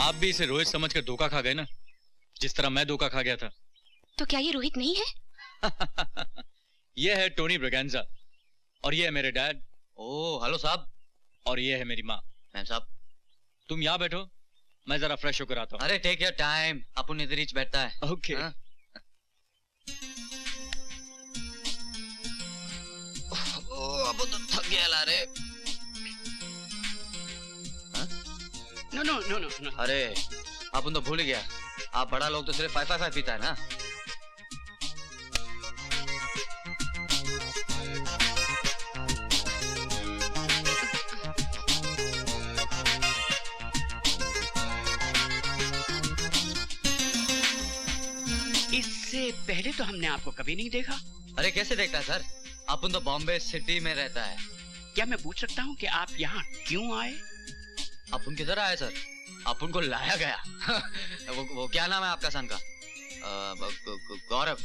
आप भी इसे रोहित समझकर धोखा खा गए ना, जिस तरह मैं धोखा खा गया था। तो क्या ये रोहित नहीं है? ये है टोनी ब्रगेंजा और ये है मेरे डैड। ओह हेलो साहब। और ये है मेरी माँ। मैम साहब तुम यहाँ बैठो, मैं जरा फ्रेश होकर आता हूँ। अरे टेक योर टाइम, अपन इधर ही बैठता है। ओके। अब तो थक गया ला रे। No no no no no. अरे अपन तो भूल ही गया, आप बड़ा लोग तो सिर्फ 555 पीता है ना। इससे पहले तो हमने आपको कभी नहीं देखा। अरे कैसे देखता है सर, अपन तो बॉम्बे सिटी में रहता है। क्या मैं पूछ सकता हूँ कि आप यहाँ क्यों आए? अपन किधर आए सर, अपन को लाया गया। वो क्या नाम है आपका सन का? गौरव।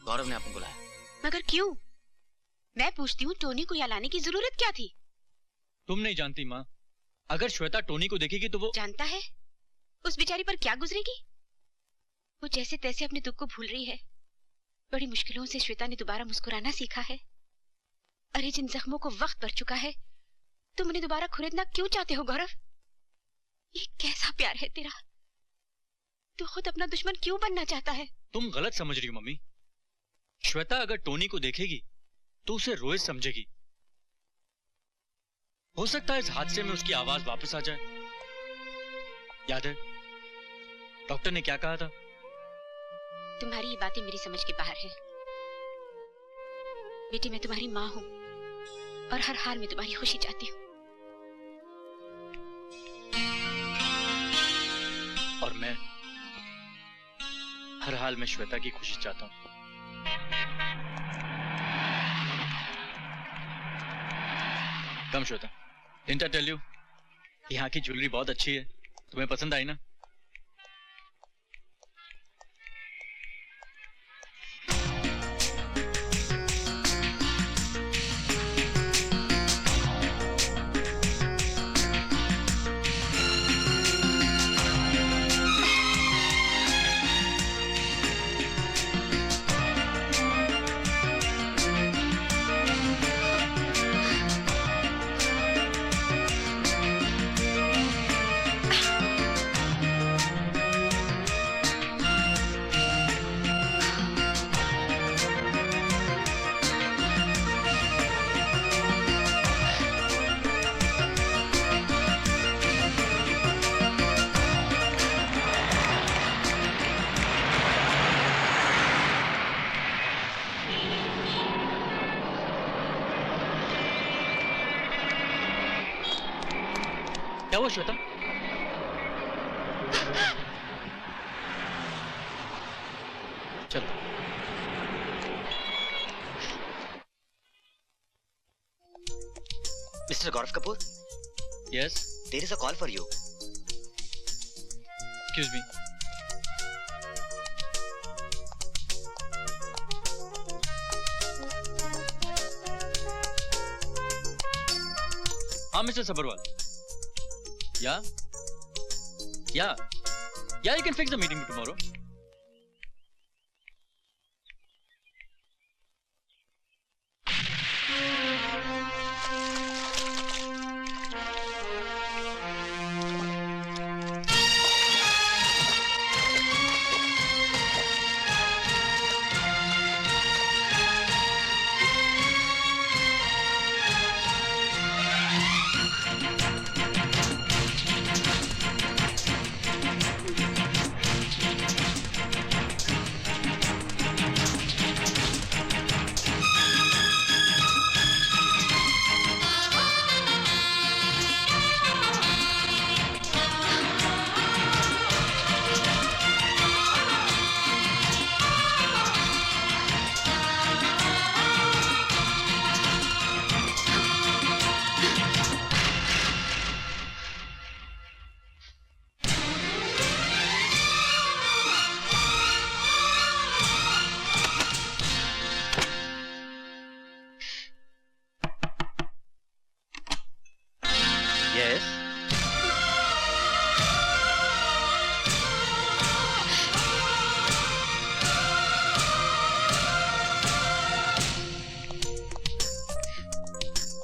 गौरव ने अपन को लाया। मगर क्यों? मैं पूछती हूँ, टोनी को यहाँ लाने की जरूरत क्या थी? तुम नहीं जानती माँ, अगर श्वेता टोनी को देखेगी तो वो जानता है उस बेचारी पर क्या गुजरेगी। वो जैसे तैसे अपने दुख को भूल रही है। बड़ी मुश्किलों से श्वेता ने दोबारा मुस्कुराना सीखा है। अरे जिन जख्मों को वक्त पड़ चुका है, तुम उन्हें दोबारा खुरेदना क्यों चाहते हो गौरव? ये कैसा प्यार है तेरा? तू खुद अपना दुश्मन क्यों बनना चाहता है? तुम गलत समझ रही हो मम्मी। श्वेता अगर टोनी को देखेगी तो उसे रोहित समझेगी। हो सकता है इस हादसे में उसकी आवाज वापस आ जाए। याद है डॉक्टर ने क्या कहा था? तुम्हारी ये बातें मेरी समझ के बाहर है बेटी। मैं तुम्हारी माँ हूँ और हर हाल में तुम्हारी खुशी चाहती हूँ। और मैं हर हाल में श्वेता की खुशी चाहता हूँ। Come Shweta, didn't I tell you, यहाँ की ज्वेलरी बहुत अच्छी है, तुम्हें पसंद आई ना? क्या हुआ श्वेता? चलो। Mr. Gaurav Kapoor? Yes. There is a call for you. Excuse me. हाँ mister Sabharwal. Yeah? Yeah. Yeah, you can fix the meeting for tomorrow.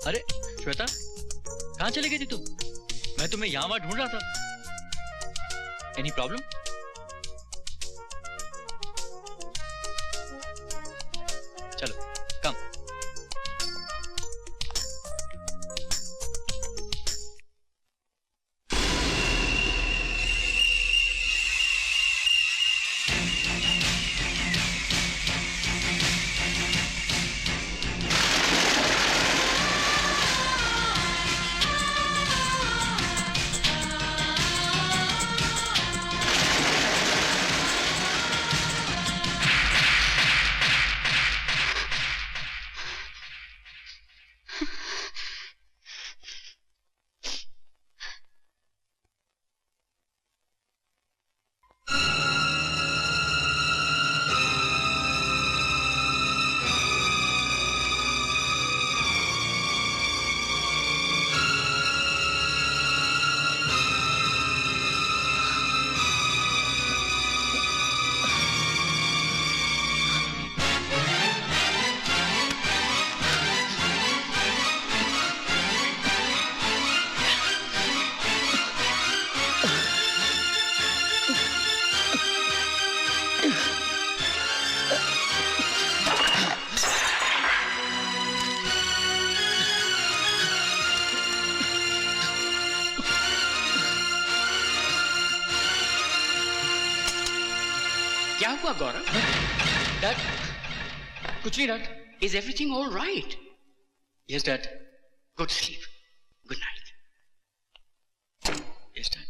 अरे श्वेता, कहाँ चली गई थी तुम? मैं तुम्हें यहाँ वहां ढूंढ रहा था। Any problem? चलो कम। क्या हुआ गौरव? डैड, कुछ नहीं dad. Is everything all right? Yes dad. Good sleep. Good night. Yes dad.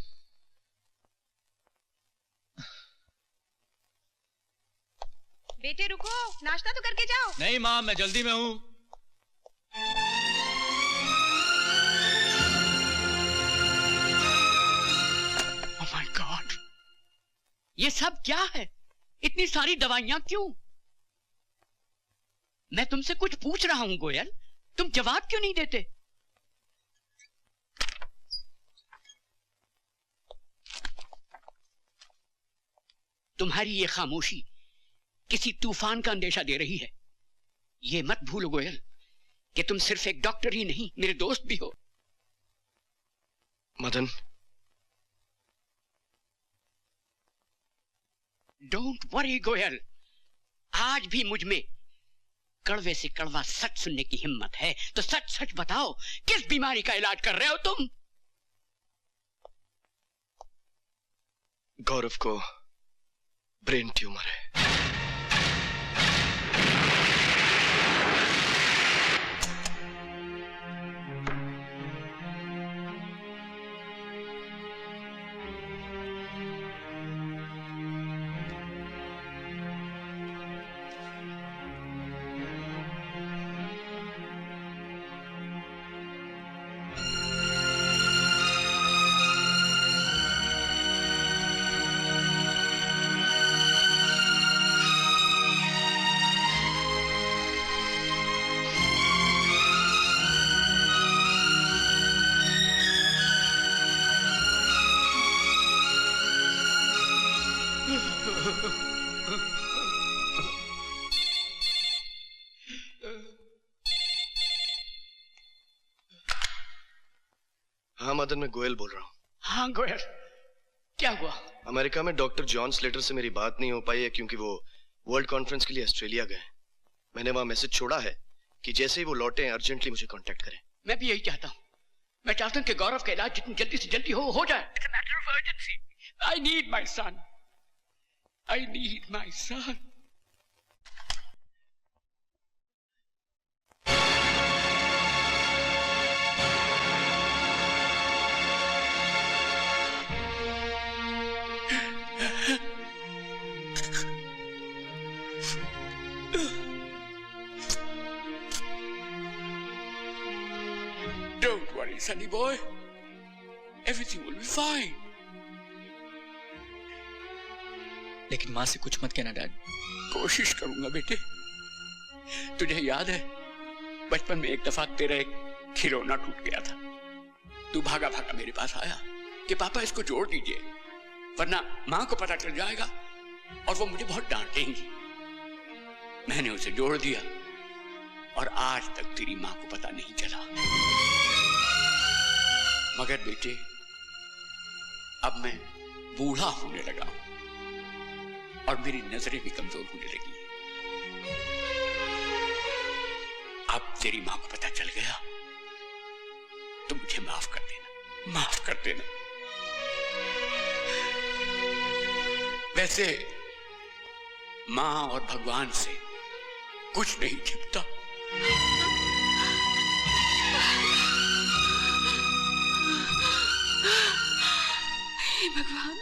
बेटे रुको, नाश्ता तो करके जाओ। नहीं माँ, मैं जल्दी में हूँ। Oh my God! ये सब क्या है? इतनी सारी दवाइयां क्यों? मैं तुमसे कुछ पूछ रहा हूं गोयल, तुम जवाब क्यों नहीं देते? तुम्हारी ये खामोशी किसी तूफान का अंदेशा दे रही है। ये मत भूलो गोयल कि तुम सिर्फ एक डॉक्टर ही नहीं, मेरे दोस्त भी हो। मदन, डोंट वरी गोयल, आज भी मुझ में कड़वे से कड़वा सच सुनने की हिम्मत है। तो सच सच बताओ, किस बीमारी का इलाज कर रहे हो तुम? गौरव को ब्रेन ट्यूमर है। हाँ मदन, मैं गोयल बोल रहा हूँ। हाँ गोयल, क्या हुआ? अमेरिका में डॉक्टर जॉन स्लेटर से मेरी बात नहीं हो पाई है क्योंकि वो वर्ल्ड कॉन्फ्रेंस के लिए ऑस्ट्रेलिया गए। मैंने वहां मैसेज छोड़ा है कि जैसे ही वो लौटे अर्जेंटली मुझे कांटेक्ट करें। मैं भी यही चाहता हूँ। मैं चाहता हूँ कि गौरव का इलाज जितनी जल्दी से जल्दी हो जाए। It's a matter of urgency. I need my son. I need my son. Don't worry, sonny boy. Everything will be fine. लेकिन माँ से कुछ मत कहना डैड। कोशिश करूंगा बेटे। तुझे याद है बचपन में एक दफा तेरा एक खिलौना टूट गया था। तू भागा भागा मेरे पास आया कि पापा इसको जोड़ दीजिए वरना माँ को पता चल जाएगा और वो मुझे बहुत डांटेंगी। मैंने उसे जोड़ दिया और आज तक तेरी मां को पता नहीं चला। मगर बेटे, अब मैं बूढ़ा होने लगा हूं और मेरी नजरें भी कमजोर होने लगी हैं। अब तेरी मां को पता चल गया तो मुझे माफ कर देना, माफ कर देना। वैसे मां और भगवान से कुछ नहीं छिपता। हे भगवान,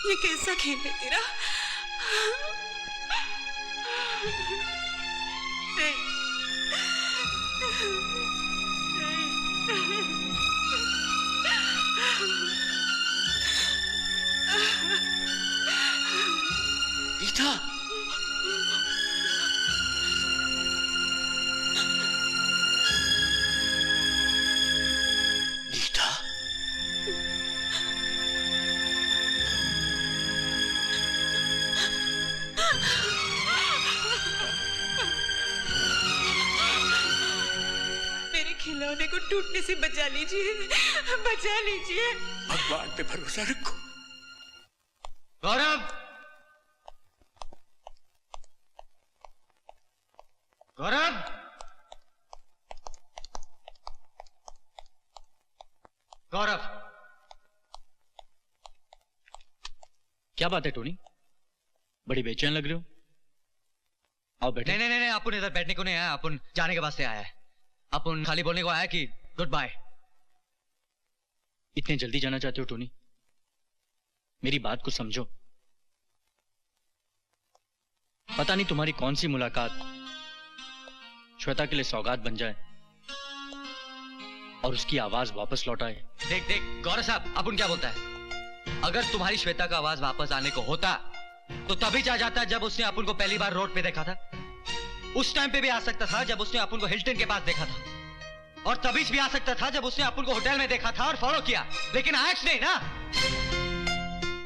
ये कैसा खेल है तेरा? गीता, गीता, मेरे खिलौने को टूटने से बचा लीजिए, बचा लीजिए। भगवान पे भरोसा रखो। गौरव, गौरव, गौरव, क्या बात है टोनी? बड़ी बेचैन लग रहे हो। आओ बैठे। नहीं नहीं नहीं, अपन इधर बैठने को नहीं आया, अपन जाने के वास्ते आया है। अपन खाली बोलने को आया कि गुड बाय। इतने जल्दी जाना चाहते हो टोनी? मेरी बात को समझो। पता नहीं तुम्हारी कौन सी मुलाकात श्वेता के लिए सौगात बन जाए और उसकी आवाज वापस लौट आए। देख देख गौरव साहब, अपन क्या बोलता है? अगर तुम्हारी श्वेता का आवाज वापस आने को होता तो तभी जा जाता जब उसने अपन को पहली बार रोड पे देखा था। उस टाइम पे भी आ सकता था जब उसने अपन को हिल्टन के पास देखा था, और तभी भी आ सकता था जब उसने अपन को होटल में देखा था और फॉलो किया, लेकिन आयक्स नहीं ना।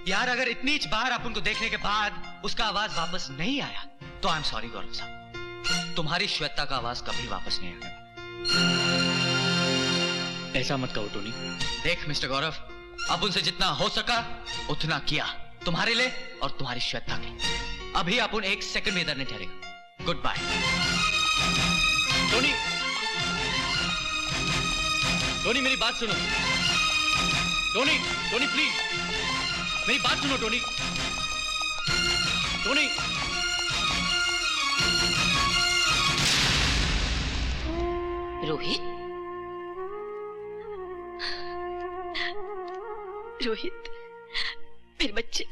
यार, अगर इतनी बार अपन को देखने के बाद उसका आवाज वापस नहीं आया तो आई एम सॉरी गौरव साहब, तुम्हारी श्वेता का आवाज कभी वापस नहीं आएगा। ऐसा मत कहो टोनी। देख मिस्टर गौरव, अब उनसे जितना हो सका उतना किया, तुम्हारे लिए और तुम्हारी श्वेता के लिए। अभी अपन एक सेकंड में इधर नहीं ठहरेगा। Good bye. टोनी, टोनी मेरी बात सुनो। टोनी, टोनी प्लीज मेरी बात सुनो। Tony, Tony. रोहित, रोहित, मेरे बच्चे,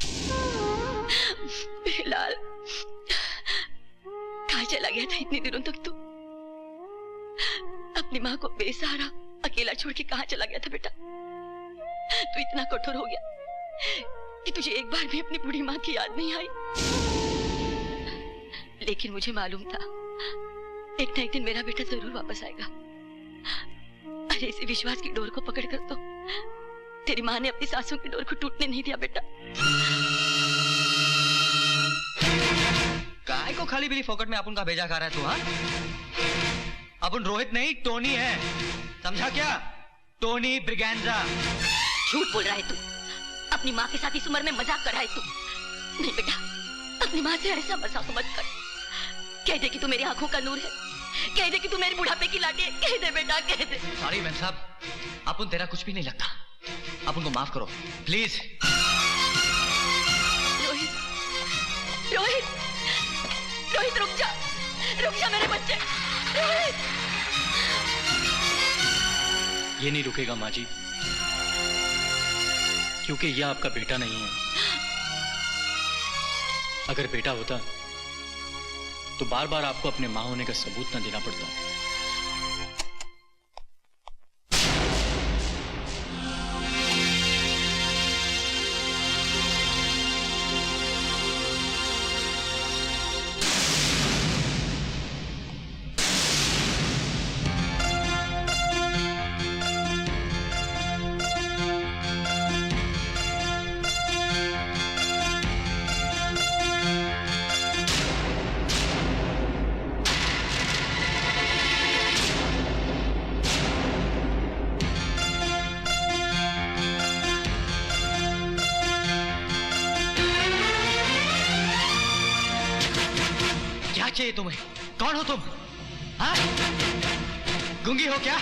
फिलहाल कहाँ चला गया था इतने दिनों तक तू? अपनी माँ को बेसहारा अकेला छोड़ के कहाँ चला गया था बेटा? तू इतना कठोर हो गया कि तुझे एक बार भी अपनी बूढ़ी माँ की याद नहीं आई। लेकिन मुझे मालूम था एक ना एक दिन मेरा बेटा जरूर वापस आएगा। अरे इसी विश्वास की डोर को पकड़कर तो तेरी माँ ने अपनी सांसों की डोर को टूटने नहीं दिया बेटा। काय को खाली बिली फोकट में अपन का भेजा खा रहा है तू? हाँ, अपन रोहित नहीं टोनी है, समझा क्या? टोनी ब्रिगेंजा। झूठ बोल रहा है तू। अपनी माँ के साथ इस उम्र में मजाक कर रहा है तू। नहीं बेटा, अपनी माँ से ऐसा मजाक मत कर। कह दे कि तू मेरी आंखों का नूर है, कह दे कि तू मेरे बुढ़ापे की लाठी है। कह दे बेटा, कह दे। सॉरी मैम साहब, अपन तेरा कुछ भी नहीं लगता, अपन को माफ करो प्लीज। रोहित, रोहित, रोहित रुक जा मेरे बच्चे। रोहित, ये नहीं रुकेगा माँ जी, क्योंकि यह आपका बेटा नहीं है। अगर बेटा होता तो बार बार आपको अपने मां होने का सबूत न देना पड़ता। चाहिए तुम्हें? कौन हो तुम? हाँ? गूंगी हो क्या?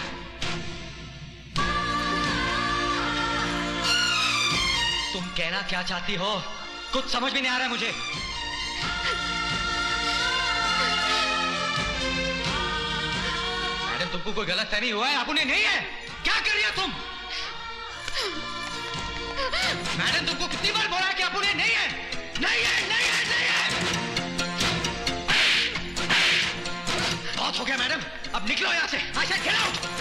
तुम कहना क्या चाहती हो? कुछ समझ में नहीं आ रहा है मुझे। मैडम, तुमको कोई गलत फहमी हुआ है? आप उन्हें नहीं है? क्या कर रही हो तुम? मैडम, तुमको कितनी बार बोला है कि आप उन्हें नहीं है? नहीं है, नहीं है, नहीं है। बहुत हो गया मैडम, अब निकलो यहाँ से। I said get out!